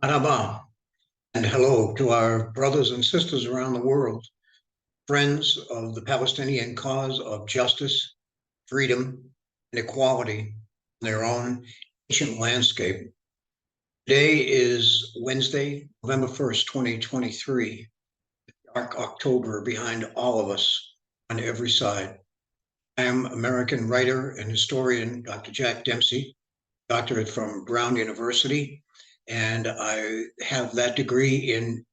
Marhaba, and hello to our brothers and sisters around the world, friends of the Palestinian cause of justice, freedom, and equality in their own ancient landscape. Today is Wednesday, November 1st, 2023, dark October behind all of us on every side. I am American writer and historian Dr. Jack Dempsey, doctorate from Brown University, and I have that degree in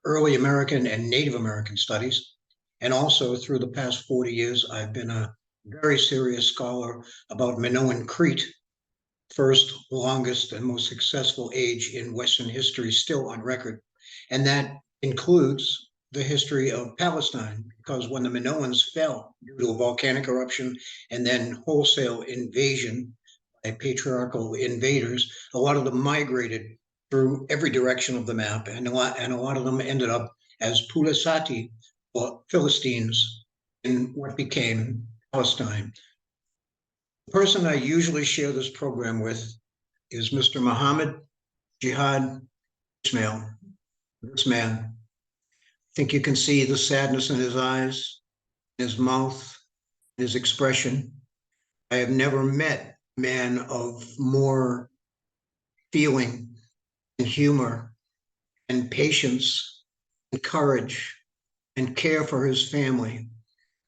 early American and Native American studies. And also through the past 40 years, I've been a very serious scholar about Minoan Crete, first, longest, and most successful age in Western history still on record. And that includes the history of Palestine, because when the Minoans fell due to a volcanic eruption and then wholesale invasion by patriarchal invaders, a lot of them migrated through every direction of the map, and a lot of them ended up as Pulasati, or Philistines, in what became Palestine. The person I usually share this program with is Mr. Muhammad Jihad Ismael. This man, I think you can see the sadness in his eyes, his mouth, his expression. I have never met a man of more feeling and humor and patience and courage and care for his family.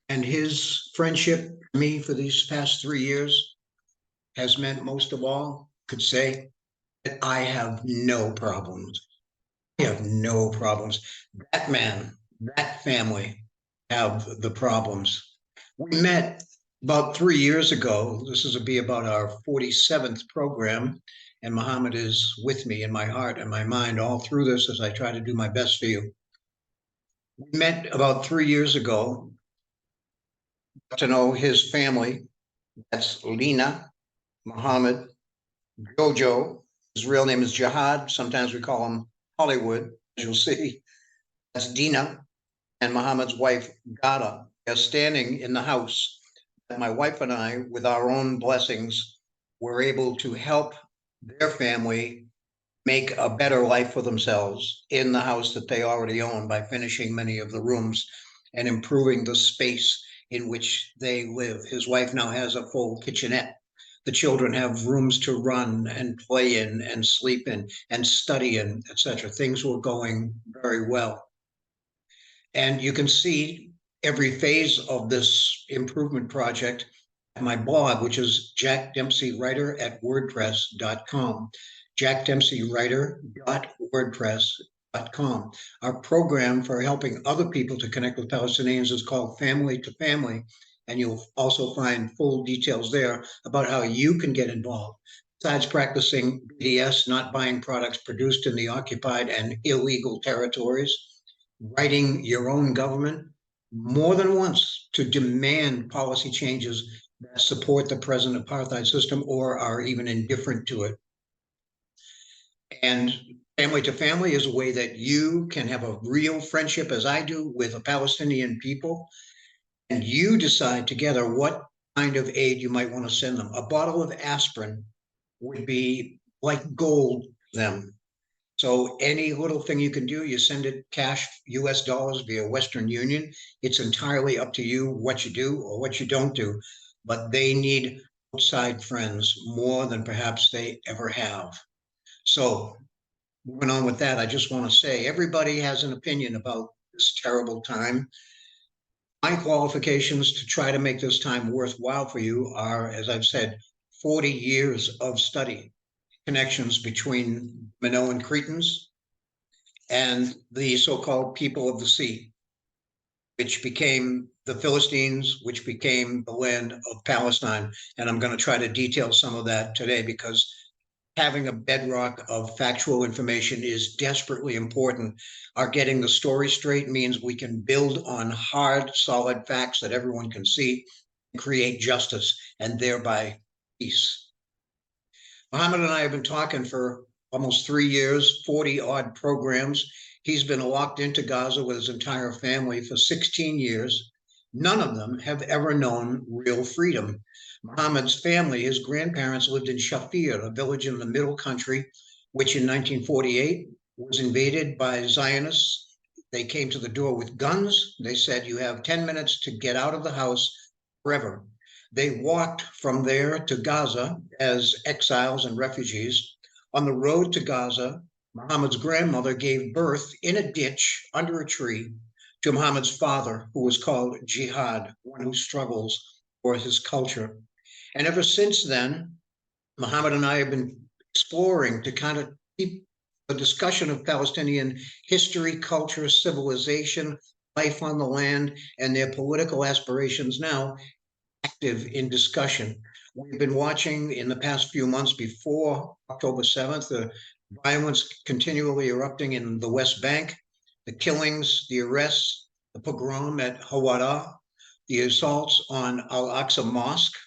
And his friendship to me for these past 3 years has meant most of all, could say, that I have no problems. I have no problems. That man, that family have the problems. We met about 3 years ago. This is be about our 47th program, and Muhammad is with me in my heart and my mind all through this as I try to do my best for you. We met about 3 years ago to know his family. That's Lena, Muhammad, Jojo. His real name is Jihad. Sometimes we call him Hollywood, as you'll see. That's Dina and Muhammad's wife, Gada. They're standing in the house that my wife and I, with our own blessings, were able to help their family make a better life for themselves in the house that they already own by finishing many of the rooms and improving the space in which they live. His wife now has a full kitchenette. The children have rooms to run and play in and sleep in and study in, etc. Things were going very well. And you can see every phase of this improvement project at my blog, which is Jack Dempsey Writer at WordPress.com. jackdempseywriter.wordpress.com. Our program for helping other people to connect with Palestinians is called Family to Family, and you'll also find full details there about how you can get involved. Besides practicing BDS, not buying products produced in the occupied and illegal territories, writing your own government more than once to demand policy changes that support the present apartheid system or are even indifferent to it. And family to family is a way that you can have a real friendship, as I do, with the Palestinian people, and you decide together what kind of aid you might want to send them. A bottle of aspirin would be like gold to them. So any little thing you can do, you send it cash, US dollars via Western Union. It's entirely up to you what you do or what you don't do, but they need outside friends more than perhaps they ever have. So moving on with that, I just want to say everybody has an opinion about this terrible time. My qualifications to try to make this time worthwhile for you are, as I've said, 40 years of study, connections between Minoan Cretans and the so-called people of the sea, which became the Philistines, which became the land of Palestine. And I'm going to try to detail some of that today because having a bedrock of factual information is desperately important. Our getting the story straight means we can build on hard, solid facts that everyone can see and create justice and thereby peace. Muhammad and I have been talking for almost 3 years, 40 odd programs. He's been locked into Gaza with his entire family for 16 years. None of them have ever known real freedom. Muhammad's family, his grandparents lived in Shaphir, a village in the middle country, which in 1948 was invaded by Zionists. They came to the door with guns. They said, you have 10 minutes to get out of the house forever. They walked from there to Gaza as exiles and refugees. On the road to Gaza, Muhammad's grandmother gave birth in a ditch under a tree to Muhammad's father, who was called Jihad, one who struggles for his culture. And ever since then, Muhammad and I have been exploring to kind of keep the discussion of Palestinian history, culture, civilization, life on the land, and their political aspirations now active in discussion. We've been watching in the past few months before October 7th, the violence continually erupting in the West Bank, the killings, the arrests, the pogrom at Hawara, the assaults on Al-Aqsa Mosque,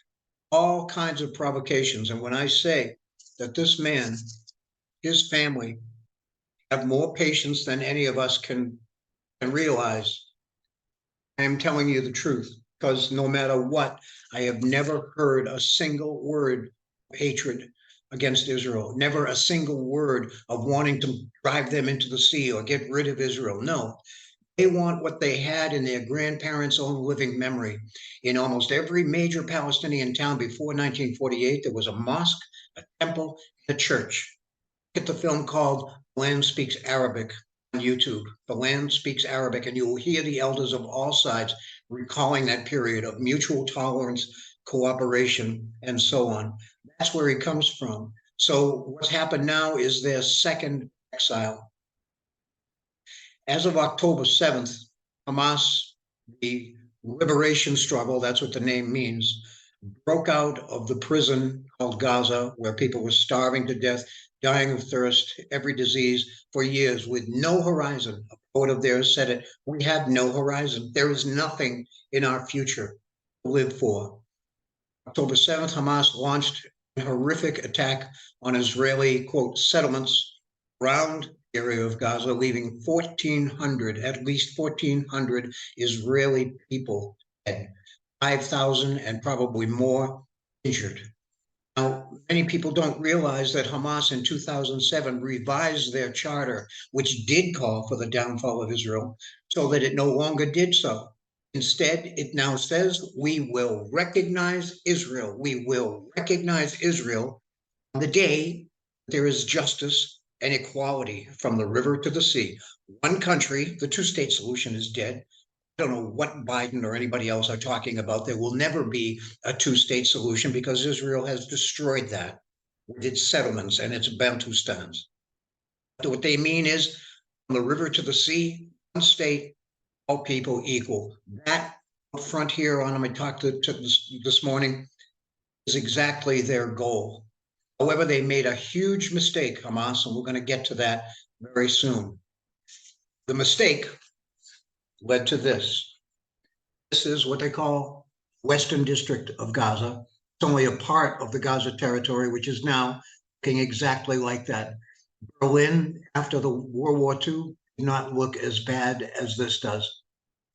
all kinds of provocations. And when I say that this man, his family, have more patience than any of us can realize, I am telling you the truth, because no matter what, I have never heard a single word of hatred against Israel, never a single word of wanting to drive them into the sea or get rid of Israel. No, they want what they had in their grandparents' own living memory. In almost every major Palestinian town before 1948, there was a mosque, a temple, a church. Look at the film called Land Speaks Arabic on YouTube. The Land Speaks Arabic, and you will hear the elders of all sides recalling that period of mutual tolerance, cooperation, and so on. That's where he comes from. So what's happened now is their second exile. As of October 7th, Hamas, the liberation struggle, that's what the name means, broke out of the prison called Gaza, where people were starving to death, dying of thirst, every disease for years with no horizon. A poet of theirs said it, we have no horizon. There is nothing in our future to live for. October 7th, Hamas launched a horrific attack on Israeli, quote, settlements around the area of Gaza, leaving 1,400, at least 1,400 Israeli people dead, 5,000 and probably more injured. Now, many people don't realize that Hamas in 2007 revised their charter, which did call for the downfall of Israel, so that it no longer did so. Instead, it now says, we will recognize Israel. We will recognize Israel on the day there is justice and equality from the river to the sea. One country, the two-state solution is dead. I don't know what Biden or anybody else are talking about. There will never be a two-state solution because Israel has destroyed that with its settlements and its Bantustans. What they mean is from the river to the sea, one state, all people equal. That front here on them I talked to this morning is exactly their goal. However, they made a huge mistake, Hamas, and we're going to get to that very soon. The mistake led to this. This is what they call Western District of Gaza. It's only a part of the Gaza territory, which is now looking exactly like that. Berlin, after the World War II, did not look as bad as this does.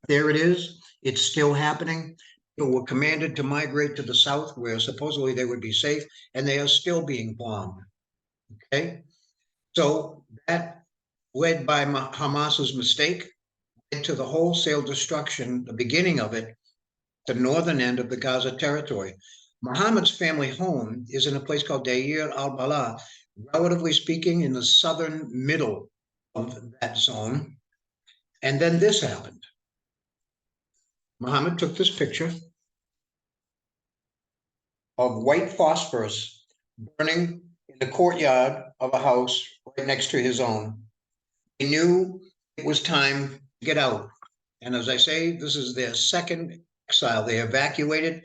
There it is. It's still happening. People were commanded to migrate to the south, where supposedly they would be safe, and they are still being bombed. Okay? So that, led by Hamas's mistake, led to the wholesale destruction, the beginning of it, the northern end of the Gaza territory. Muhammad's family home is in a place called Deir al Balah, relatively speaking, in the southern middle of that zone. And then this happened. Muhammad took this picture of white phosphorus burning in the courtyard of a house right next to his own. He knew it was time to get out. And as I say, this is their second exile. They evacuated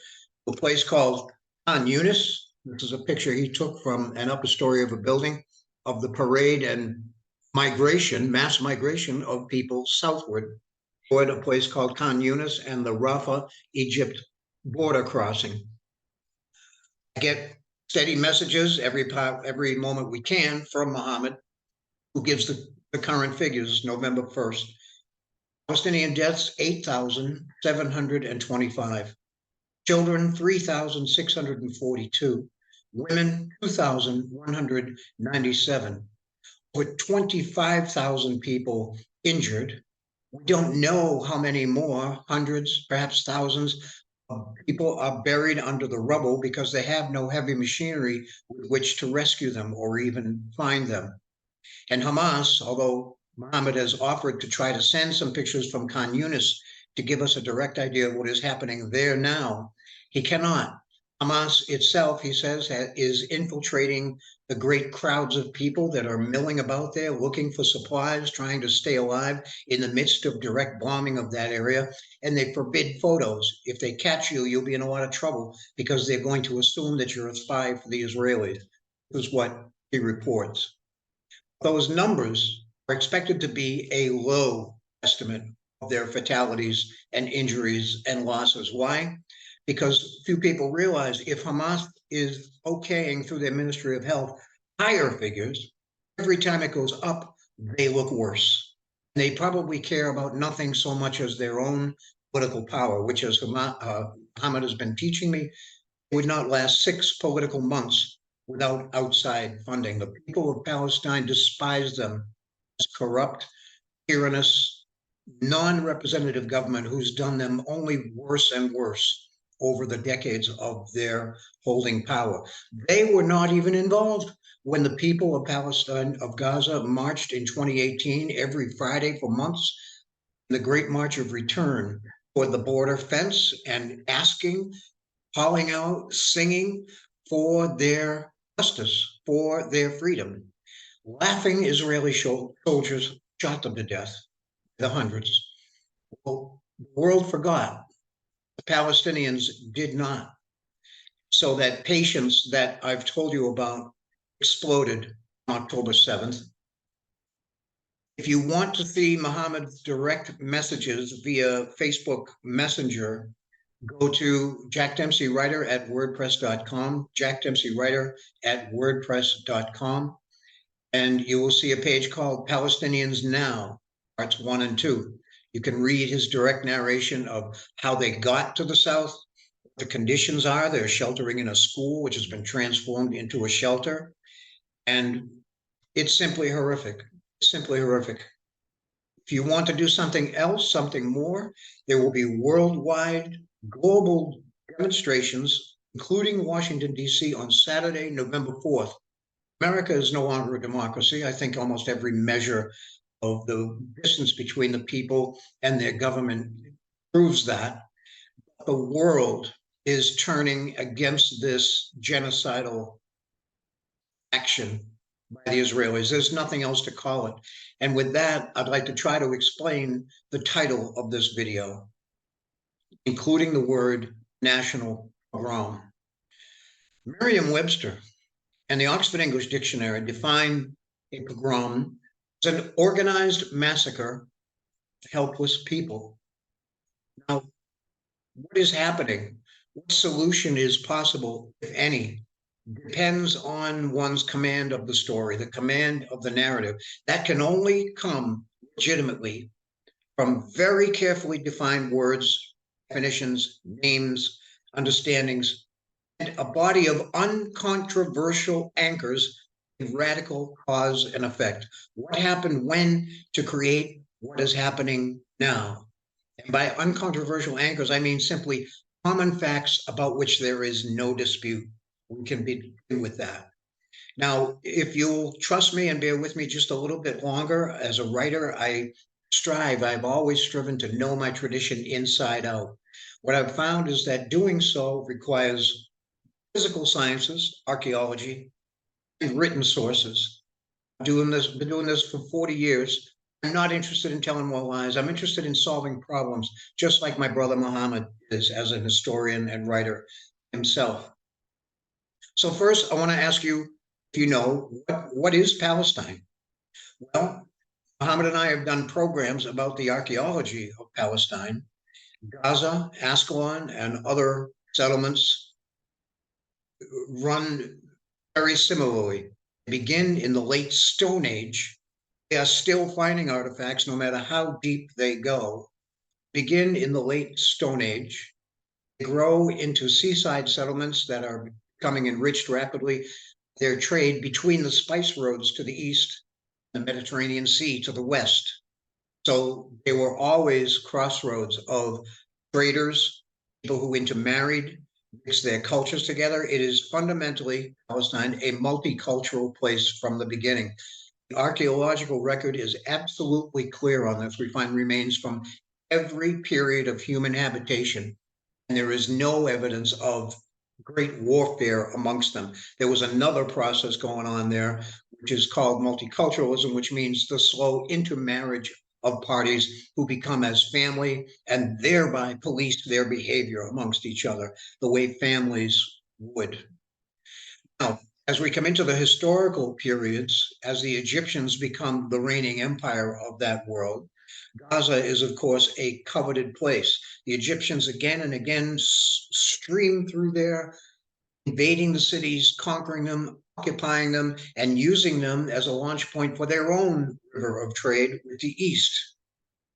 to a place called Khan Younis. This is a picture he took from an upper story of a building of the parade and migration, mass migration of people southward toward a place called Khan Younis and the Rafah, Egypt border crossing. I get steady messages every moment we can from Muhammad, who gives the current figures, November 1st. Palestinian deaths, 8,725. Children, 3,642. Women, 2,197. with 25,000 people injured. We don't know how many more, hundreds, perhaps thousands of people are buried under the rubble because they have no heavy machinery with which to rescue them or even find them. And Hamas, although Muhammad has offered to try to send some pictures from Khan Younis to give us a direct idea of what is happening there now, he cannot. Hamas itself, he says, is infiltrating the great crowds of people that are milling about there, looking for supplies, trying to stay alive in the midst of direct bombing of that area. And they forbid photos. If they catch you, you'll be in a lot of trouble because they're going to assume that you're a spy for the Israelis. This is what he reports. Those numbers are expected to be a low estimate of their fatalities and injuries and losses. Why? Because few people realize if Hamas is okaying through their Ministry of Health higher figures, every time it goes up, they look worse. They probably care about nothing so much as their own political power, which, as Muhammad has been teaching me, would not last 6 political months without outside funding. The people of Palestine despise them as corrupt, tyrannous, non-representative government who's done them only worse and worse over the decades of their holding power. They were not even involved when the people of Palestine, of Gaza, marched in 2018 every Friday for months, the Great March of Return toward the border fence and asking, calling out, singing for their justice, for their freedom. Laughing Israeli soldiers shot them to death, the hundreds. Well, the world forgot. The Palestinians did not. So that patience that I've told you about exploded on October 7th. If you want to see Muhammad's direct messages via Facebook Messenger, go to Jack Dempsey Writer at WordPress.com, Jack Dempsey Writer at WordPress.com, and you will see a page called Palestinians Now, parts 1 and 2. You can read his direct narration of how they got to the south, what the conditions are. They're sheltering in a school, which has been transformed into a shelter. And it's simply horrific, simply horrific. If you want to do something else, something more, there will be worldwide, global demonstrations, including Washington, D.C. on Saturday, November 4th. America is no longer a democracy. I think almost every measure of the distance between the people and their government proves that. The world is turning against this genocidal action by the Israelis. There's nothing else to call it. And with that, I'd like to try to explain the title of this video, including the word national pogrom. Merriam-Webster and the Oxford English Dictionary define a pogrom as an organized massacre of helpless people. Now, what is happening? What solution is possible, if any, depends on one's command of the story, the command of the narrative. That can only come legitimately from very carefully defined words, definitions, names, understandings, and a body of uncontroversial anchors in radical cause and effect. What happened when to create what is happening now? And by uncontroversial anchors, I mean simply common facts about which there is no dispute. We can begin with that. Now, if you'll trust me and bear with me just a little bit longer, as a writer, I've always striven to know my tradition inside out. What I've found is that doing so requires physical sciences, archaeology, and written sources. Been doing this for 40 years. I'm not interested in telling more lies. I'm interested in solving problems, just like my brother Muhammad is as an historian and writer himself. So first, I want to ask you if you know what is Palestine? Well, Muhammad and I have done programs about the archaeology of Palestine. Gaza, Ascalon, and other settlements run very similarly. They begin in the late Stone Age. They are still finding artifacts no matter how deep they go. Begin in the late Stone Age. They grow into seaside settlements that are becoming enriched rapidly. Their trade between the spice roads to the east the Mediterranean Sea to the west. So they were always crossroads of traders, people who intermarried, mixed their cultures together. It is fundamentally, Palestine, a multicultural place from the beginning. The archaeological record is absolutely clear on this. We find remains from every period of human habitation, and there is no evidence of great warfare amongst them. There was another process going on there, which is called multiculturalism, which means the slow intermarriage of parties who become as family and thereby police their behavior amongst each other, the way families would. Now, as we come into the historical periods, as the Egyptians become the reigning empire of that world, Gaza is, of course, a coveted place. The Egyptians again and again stream through there, invading the cities, conquering them, occupying them, and using them as a launch point for their own river of trade with the East.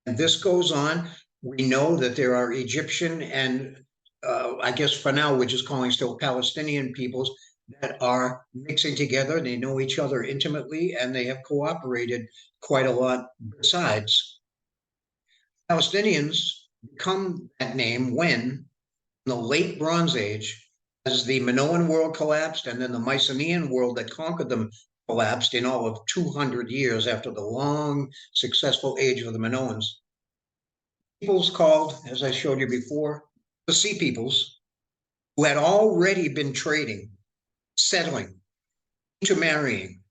And this goes on. We know that there are Egyptian and I guess for now we're just calling still Palestinian peoples that are mixing together. They know each other intimately and they have cooperated quite a lot besides. Palestinians become that name when, in the late Bronze Age, as the Minoan world collapsed and then the Mycenaean world that conquered them collapsed in all of 200 years after the long, successful age of the Minoans. Peoples called, as I showed you before, the Sea Peoples, who had already been trading, settling, intermarrying,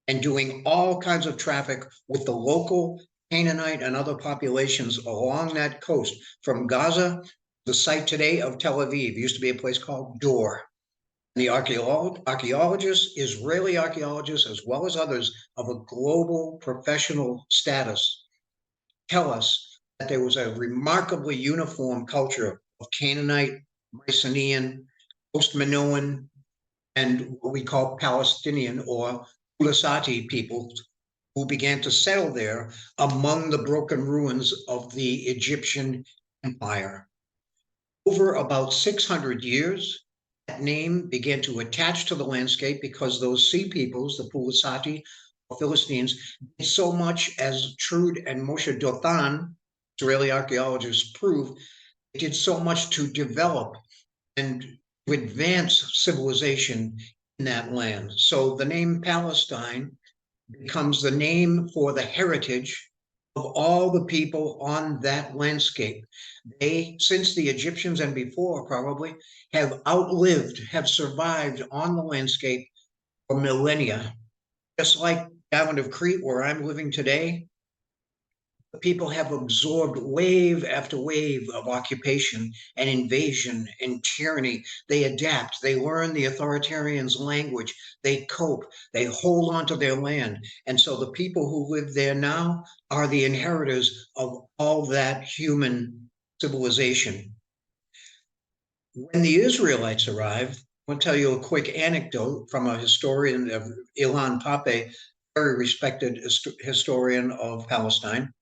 and doing all kinds of traffic with the local Canaanite and other populations along that coast, from Gaza, the site today of Tel Aviv, used to be a place called Dor. The archaeologists, Israeli archaeologists, as well as others of a global professional status, tell us that there was a remarkably uniform culture of Canaanite, Mycenaean, post-Minoan, and what we call Palestinian or Philistine peoples who began to settle there among the broken ruins of the Egyptian empire. Over about 600 years, that name began to attach to the landscape because those sea peoples, the Philistine or Philistines, did so much, as Trude and Moshe Dothan, Israeli archaeologists, prove, they did so much to develop and to advance civilization in that land. So the name Palestine becomes the name for the heritage of all the people on that landscape. They, since the Egyptians and before probably, have outlived, have survived on the landscape for millennia. Just like the island of Crete, where I'm living today, the people have absorbed wave after wave of occupation and invasion and tyranny. They adapt, they learn the authoritarians' language, they cope, they hold on to their land. And so the people who live there now are the inheritors of all that human civilization. When the Israelites arrived, I'll tell you a quick anecdote from a historian of Ilan Pappé, very respected historian of Palestine.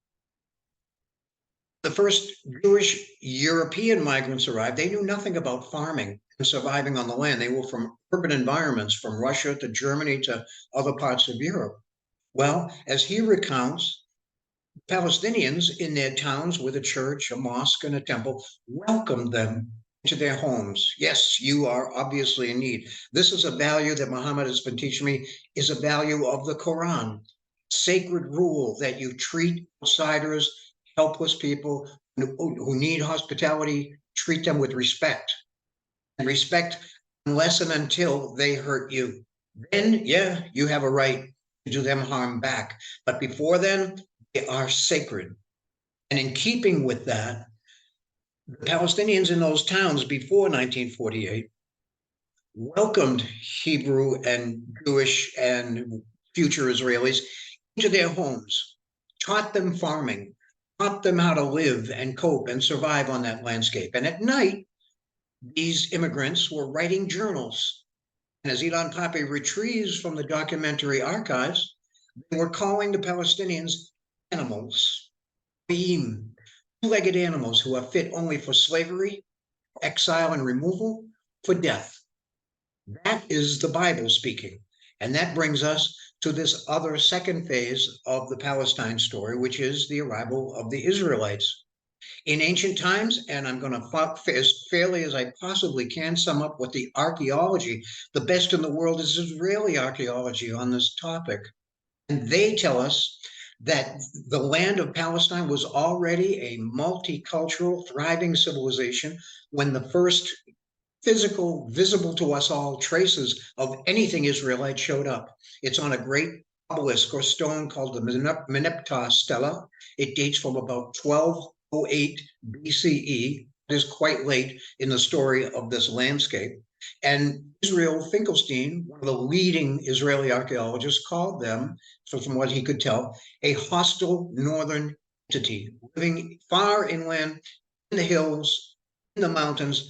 The first Jewish European migrants arrived. They knew nothing about farming and surviving on the land. They were from urban environments, from Russia to Germany to other parts of Europe. Well, as he recounts, Palestinians in their towns with a church, a mosque, and a temple welcomed them into their homes. Yes, you are obviously in need. This is a value that Muhammad has been teaching me, is a value of the Quran. Sacred rule that you treat outsiders, helpless people who need hospitality, treat them with respect. And respect unless and until they hurt you. Then, yeah, you have a right to do them harm back. But before then, they are sacred. And in keeping with that, the Palestinians in those towns before 1948 welcomed Hebrew and Jewish and future Israelis into their homes, taught them farming, taught them how to live and cope and survive on that landscape. And at night, these immigrants were writing journals. And as Ilan Pappé retrieves from the documentary archives, they were calling the Palestinians animals, beam, two-legged animals who are fit only for slavery, exile and removal, for death. That is the Bible speaking. And that brings us to this other second phase of the Palestine story, which is the arrival of the Israelites. In ancient times, and I'm going to, as fairly as I possibly can, sum up what the archaeology, the best in the world is Israeli archaeology on this topic. And they tell us that the land of Palestine was already a multicultural, thriving civilization when the first physical, visible to us all traces of anything Israelite showed up. It's on a great obelisk or stone called the Meneptah Stela. It dates from about 1208 BCE. It is quite late in the story of this landscape. And Israel Finkelstein, one of the leading Israeli archaeologists, called them, from what he could tell, a hostile northern entity living far inland in the hills, in the mountains,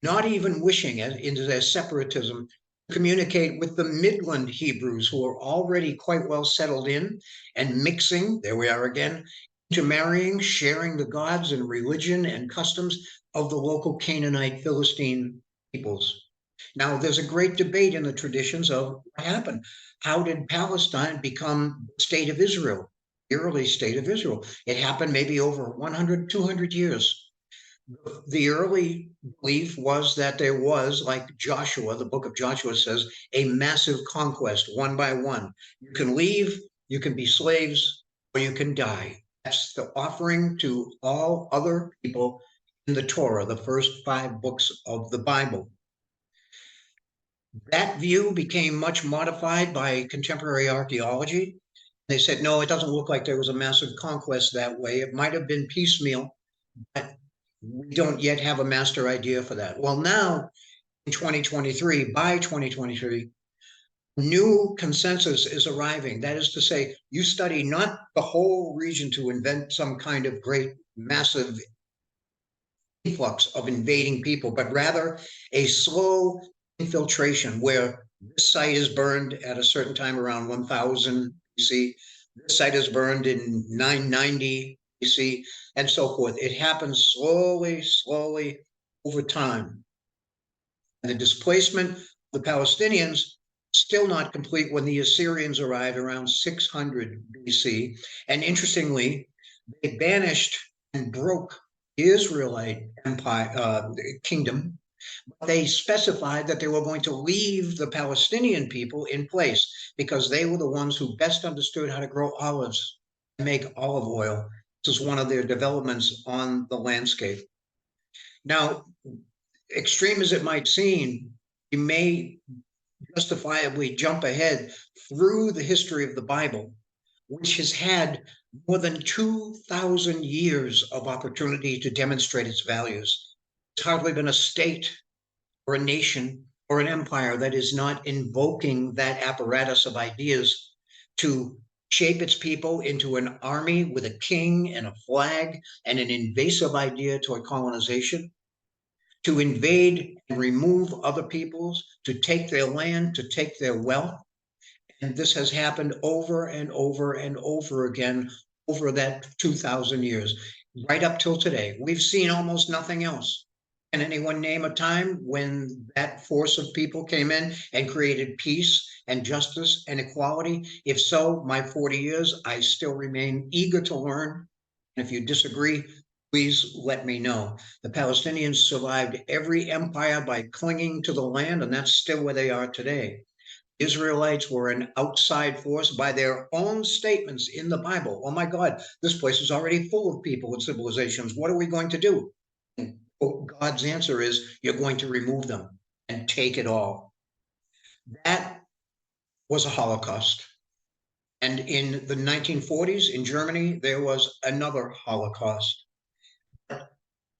not even wishing it into their separatism, to communicate with the Midland Hebrews who are already quite well settled in and mixing, there we are again, intermarrying, sharing the gods and religion and customs of the local Canaanite Philistine peoples. Now, there's a great debate in the traditions of what happened. How did Palestine become the state of Israel, the early state of Israel? It happened maybe over 100, 200 years. The early belief was that there was, like Joshua, the book of Joshua says, a massive conquest one by one. You can leave, you can be slaves, or you can die. That's the offering to all other people in the Torah, the first 5 books of the Bible. That view became much modified by contemporary archaeology. They said, no, it doesn't look like there was a massive conquest that way. It might have been piecemeal, but we don't yet have a master idea for that. Well, now in 2023, by 2023, new consensus is arriving. That is to say, you study not the whole region to invent some kind of great, massive influx of invading people, but rather a slow infiltration where this site is burned at a certain time around 1000 BC. This site is burned in 990 BC, and so forth. It happens slowly, slowly over time. And the displacement of the Palestinians still not complete when the Assyrians arrived around 600 BC. And interestingly, they banished and broke the Israelite empire, kingdom. They specified that they were going to leave the Palestinian people in place because they were the ones who best understood how to grow olives and make olive oil. This is one of their developments on the landscape. Now, extreme as it might seem, you may justifiably jump ahead through the history of the Bible, which has had more than 2,000 years of opportunity to demonstrate its values. There's hardly been a state or a nation or an empire that is not invoking that apparatus of ideas to shape its people into an army with a king and a flag and an invasive idea toward colonization, to invade and remove other peoples, to take their land, to take their wealth. And this has happened over and over and over again over that 2,000 years, right up till today. We've seen almost nothing else. Can anyone name a time when that force of people came in and created peace and justice and equality? If so, my 40 years, I still remain eager to learn. And if you disagree, please let me know. The Palestinians survived every empire by clinging to the land, and that's still where they are today. Israelites were an outside force by their own statements in the Bible. Oh my God, this place is already full of people and civilizations. What are we going to do? And God's answer is, you're going to remove them and take it all. That was a Holocaust. And in the 1940s in Germany, there was another Holocaust.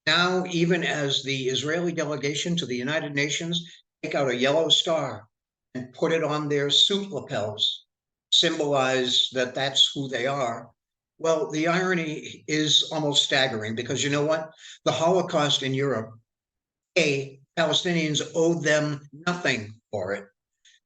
Now, even as the Israeli delegation to the United Nations take out a yellow star and put it on their suit lapels, symbolize that that's who they are. Well, the irony is almost staggering because you know what? The Holocaust in Europe, Palestinians owed them nothing for it.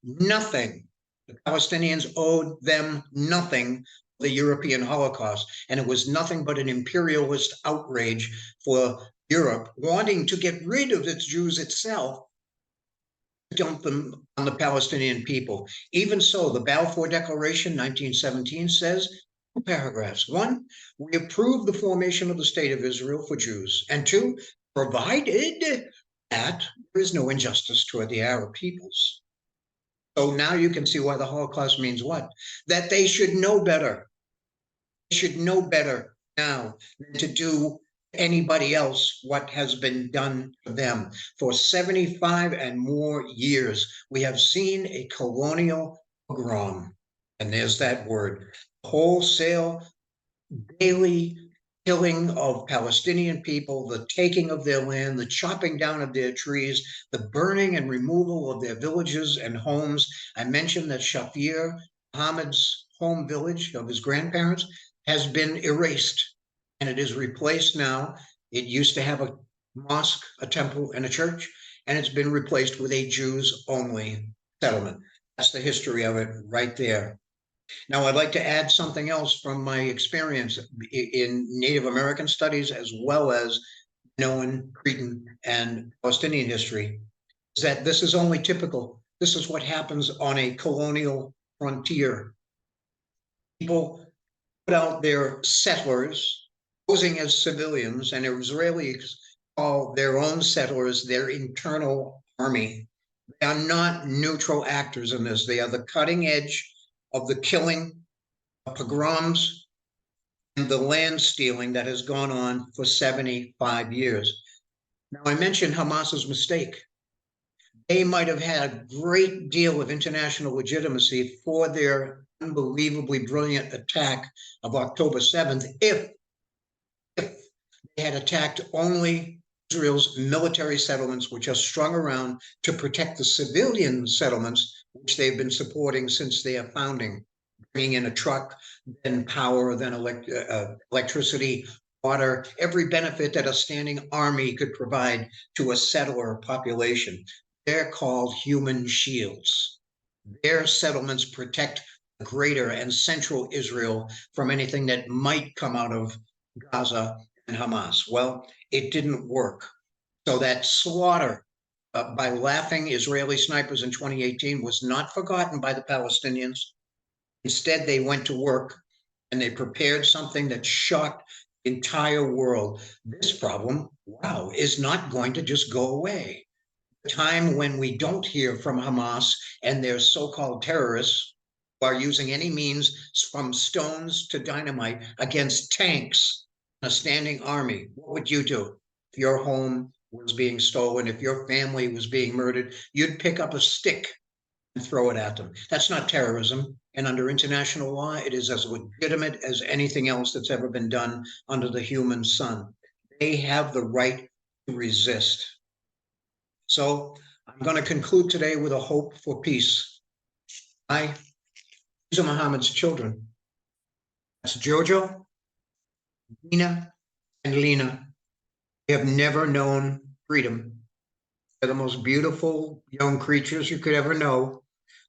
Nothing. The Palestinians owed them nothing for the European Holocaust. And it was nothing but an imperialist outrage for Europe wanting to get rid of its Jews itself dump them on the Palestinian people. Even so, the Balfour Declaration, 1917, says two paragraphs. One, we approve the formation of the State of Israel for Jews. And two, provided that there is no injustice toward the Arab peoples. So now you can see why the Holocaust means what? That they should know better. They should know better now than to do anybody else what has been done to them. For 75 and more years, we have seen a colonial pogrom, and there's that word, wholesale, daily killing of Palestinian people, the taking of their land, the chopping down of their trees, the burning and removal of their villages and homes. I mentioned that Shaphir, Muhammad's home village of his grandparents, has been erased, and it is replaced now. It used to have a mosque, a temple, and a church, and it's been replaced with a Jews only settlement. That's the history of it right there. Now, I'd like to add something else from my experience in Native American studies, as well as Minoan, Cretan, and Palestinian history, is that this is only typical. This is what happens on a colonial frontier. People put out their settlers posing as civilians, and Israelis call their own settlers their internal army. They are not neutral actors in this. They are the cutting edge of the killing, of pogroms, and the land stealing that has gone on for 75 years. Now, I mentioned Hamas's mistake. They might have had a great deal of international legitimacy for their unbelievably brilliant attack of October 7th if they had attacked only Israel's military settlements, which are strung around to protect the civilian settlements, which they've been supporting since their founding, bringing in a truck, then power, then electricity, water, every benefit that a standing army could provide to a settler population. They're called human shields. Their settlements protect greater and central Israel from anything that might come out of Gaza and Hamas. Well, it didn't work. So that slaughter by laughing Israeli snipers in 2018 was not forgotten by the Palestinians. Instead, they went to work and they prepared something that shocked the entire world. This problem, wow, is not going to just go away. The time when we don't hear from Hamas and their so-called terrorists who are using any means from stones to dynamite against tanks, a standing army, what would you do? If your home was being stolen, if your family was being murdered, you'd pick up a stick and throw it at them. That's not terrorism. And under international law, it is as legitimate as anything else that's ever been done under the human sun. They have the right to resist. So I'm going to conclude today with a hope for peace. These are Muhammad's children. That's Jojo, Nina, and Lena. They have never known freedom. They're the most beautiful young creatures you could ever know.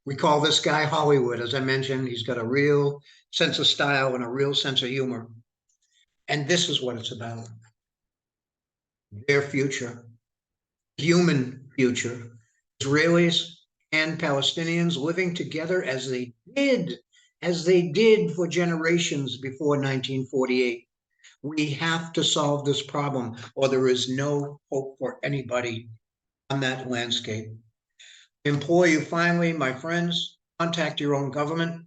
We call this guy Hollywood. As I mentioned, he's got a real sense of style and a real sense of humor. And this is what it's about. Their future, human future. Israelis and Palestinians living together as they did for generations before 1948. We have to solve this problem, or there is no hope for anybody on that landscape. I implore you finally, my friends, contact your own government,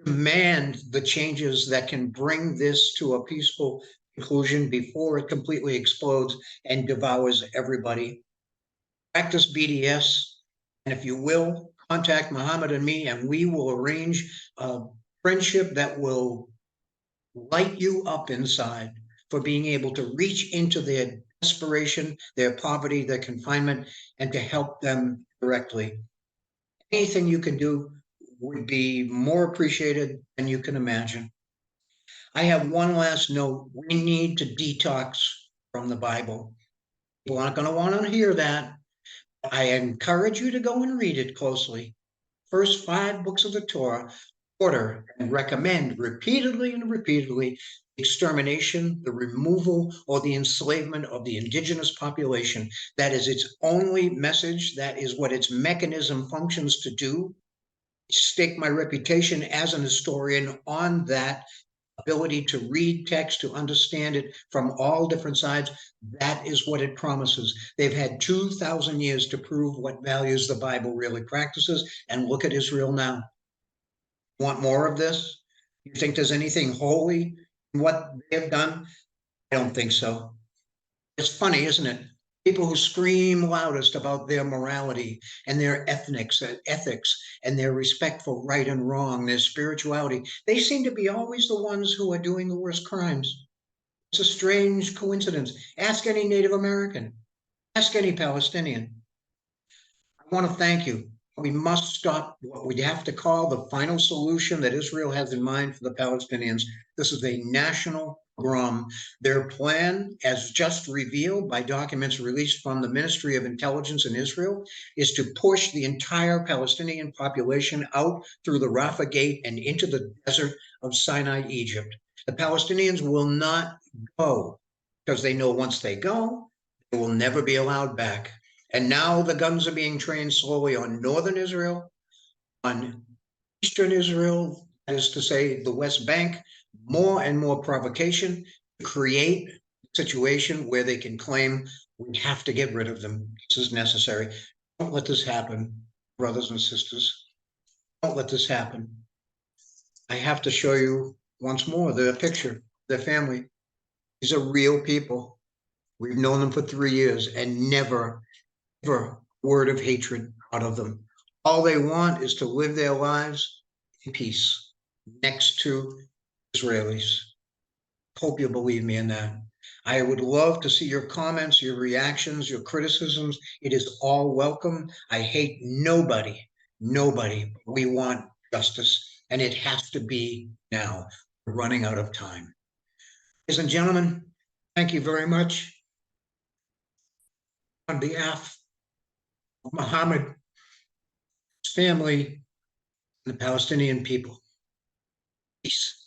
demand the changes that can bring this to a peaceful conclusion before it completely explodes and devours everybody. Practice BDS, and if you will, contact Muhammad and me, and we will arrange a friendship that will light you up inside for being able to reach into their desperation, their poverty, their confinement, and to help them directly. Anything you can do would be more appreciated than you can imagine. I have one last note. We need to detox from the Bible. People aren't going to want to hear that. I encourage you to go and read it closely. First 5 books of the Torah order and recommend repeatedly and repeatedly extermination, the removal, or the enslavement of the indigenous population. That is its only message. That is what its mechanism functions to do. I stake my reputation as an historian on that ability to read text, to understand it from all different sides. That is what it promises. They've had 2,000 years to prove what values the Bible really practices, and look at Israel now. Want more of this? You think there's anything holy in what they've done? I don't think so. It's funny, isn't it? People who scream loudest about their morality and their ethics and their respect for right and wrong, their spirituality, they seem to be always the ones who are doing the worst crimes. It's a strange coincidence. Ask any Native American, ask any Palestinian. I want to thank you. We must stop what we have to call the final solution that Israel has in mind for the Palestinians. This is a national pogrom. Their plan, as just revealed by documents released from the Ministry of Intelligence in Israel, is to push the entire Palestinian population out through the Rafah Gate and into the desert of Sinai, Egypt. The Palestinians will not go because they know once they go, they will never be allowed back. And now the guns are being trained slowly on northern Israel, on eastern Israel, that is to say, the West Bank, more and more provocation to create a situation where they can claim we have to get rid of them. This is necessary. Don't let this happen, brothers and sisters. Don't let this happen. I have to show you once more their picture, their family. These are real people. We've known them for 3 years and never word of hatred out of them. All they want is to live their lives in peace next to Israelis. Hope you believe me in that. I would love to see your comments, your reactions, your criticisms. It is all welcome. I hate nobody. We want justice, and it has to be now. We're running out of time. Ladies and gentlemen, thank you very much. On behalf of Muhammad, his family, and the Palestinian people. Peace.